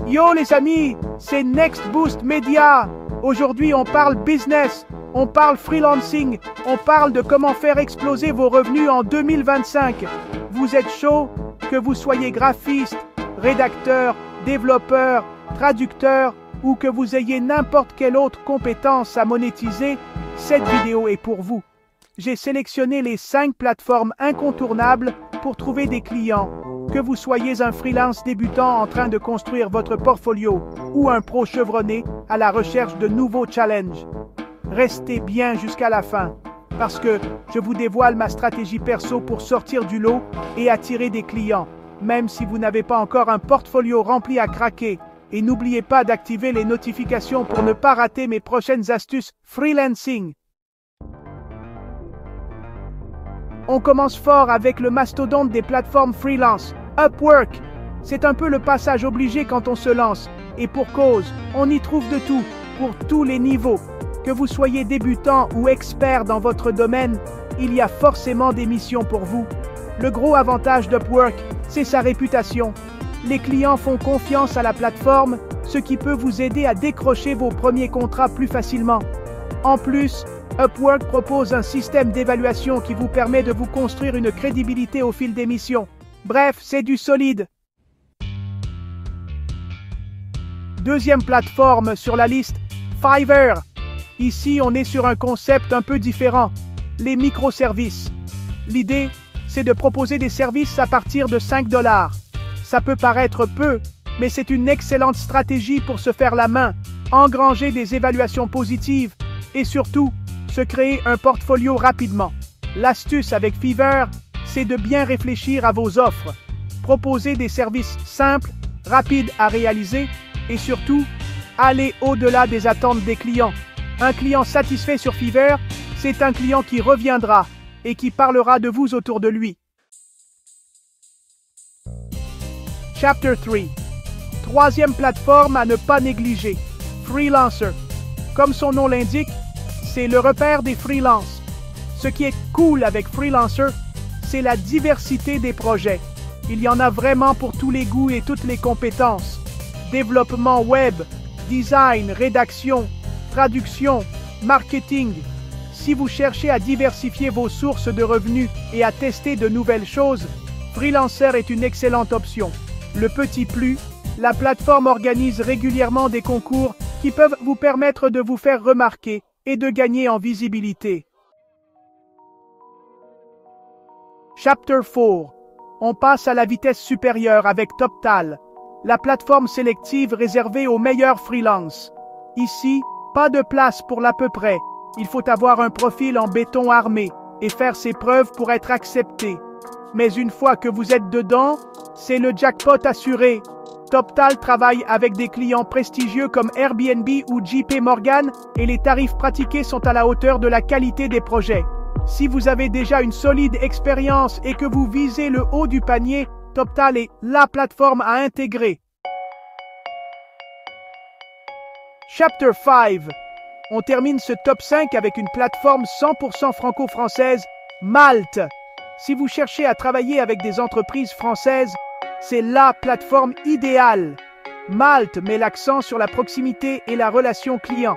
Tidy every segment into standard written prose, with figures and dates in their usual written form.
Yo les amis, c'est Next Boost Media. Aujourd'hui on parle business, on parle freelancing, on parle de comment faire exploser vos revenus en 2025. Vous êtes chaud? Que vous soyez graphiste, rédacteur, développeur, traducteur ou que vous ayez n'importe quelle autre compétence à monétiser, cette vidéo est pour vous. J'ai sélectionné les 5 plateformes incontournables pour trouver des clients. Que vous soyez un freelance débutant en train de construire votre portfolio ou un pro chevronné à la recherche de nouveaux challenges. Restez bien jusqu'à la fin, parce que je vous dévoile ma stratégie perso pour sortir du lot et attirer des clients, même si vous n'avez pas encore un portfolio rempli à craquer. Et n'oubliez pas d'activer les notifications pour ne pas rater mes prochaines astuces freelancing. On commence fort avec le mastodonte des plateformes freelance, Upwork. C'est un peu le passage obligé quand on se lance. Et pour cause, on y trouve de tout, pour tous les niveaux. Que vous soyez débutant ou expert dans votre domaine, il y a forcément des missions pour vous. Le gros avantage d'Upwork, c'est sa réputation. Les clients font confiance à la plateforme, ce qui peut vous aider à décrocher vos premiers contrats plus facilement. En plus, Upwork propose un système d'évaluation qui vous permet de vous construire une crédibilité au fil des missions. Bref, c'est du solide. Deuxième plateforme sur la liste, Fiverr. Ici, on est sur un concept un peu différent, les microservices. L'idée, c'est de proposer des services à partir de 5 $. Ça peut paraître peu, mais c'est une excellente stratégie pour se faire la main, engranger des évaluations positives et surtout, se créer un portfolio rapidement. L'astuce avec Fiverr, c'est de bien réfléchir à vos offres, proposer des services simples, rapides à réaliser et surtout, aller au-delà des attentes des clients. Un client satisfait sur Fiverr, c'est un client qui reviendra et qui parlera de vous autour de lui. Chapter 3. Troisième plateforme à ne pas négliger, Freelancer. Comme son nom l'indique, c'est le repère des freelances. Ce qui est cool avec Freelancer, c'est la diversité des projets. Il y en a vraiment pour tous les goûts et toutes les compétences. Développement web, design, rédaction, traduction, marketing. Si vous cherchez à diversifier vos sources de revenus et à tester de nouvelles choses, Freelancer est une excellente option. Le petit plus, la plateforme organise régulièrement des concours qui peuvent vous permettre de vous faire remarquer et de gagner en visibilité. Chapter 4. On passe à la vitesse supérieure avec TopTal, la plateforme sélective réservée aux meilleurs freelances. Ici, pas de place pour l'à peu près. Il faut avoir un profil en béton armé et faire ses preuves pour être accepté. Mais une fois que vous êtes dedans, c'est le jackpot assuré. TopTal travaille avec des clients prestigieux comme Airbnb ou JP Morgan et les tarifs pratiqués sont à la hauteur de la qualité des projets. Si vous avez déjà une solide expérience et que vous visez le haut du panier, TopTal est la plateforme à intégrer. Chapter 5. On termine ce top 5 avec une plateforme 100% franco-française, Malte. Si vous cherchez à travailler avec des entreprises françaises, c'est la plateforme idéale. Malte met l'accent sur la proximité et la relation client,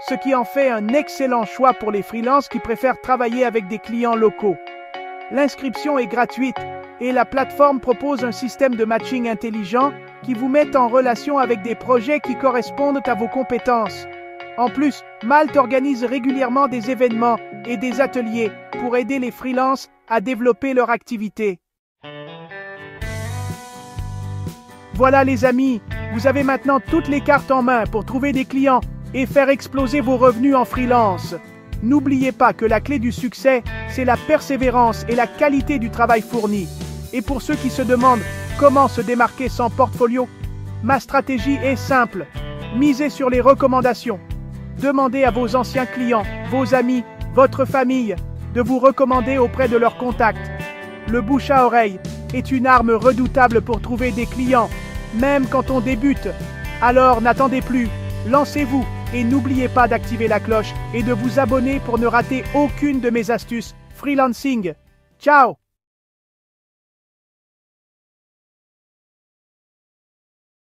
ce qui en fait un excellent choix pour les freelances qui préfèrent travailler avec des clients locaux. L'inscription est gratuite et la plateforme propose un système de matching intelligent qui vous met en relation avec des projets qui correspondent à vos compétences. En plus, Malte organise régulièrement des événements et des ateliers pour aider les freelances à développer leur activité. Voilà les amis, vous avez maintenant toutes les cartes en main pour trouver des clients et faire exploser vos revenus en freelance. N'oubliez pas que la clé du succès, c'est la persévérance et la qualité du travail fourni. Et pour ceux qui se demandent comment se démarquer sans portfolio, ma stratégie est simple. Misez sur les recommandations. Demandez à vos anciens clients, vos amis, votre famille, de vous recommander auprès de leurs contacts. Le bouche à oreille est une arme redoutable pour trouver des clients, même quand on débute. Alors n'attendez plus, lancez-vous et n'oubliez pas d'activer la cloche et de vous abonner pour ne rater aucune de mes astuces freelancing. Ciao!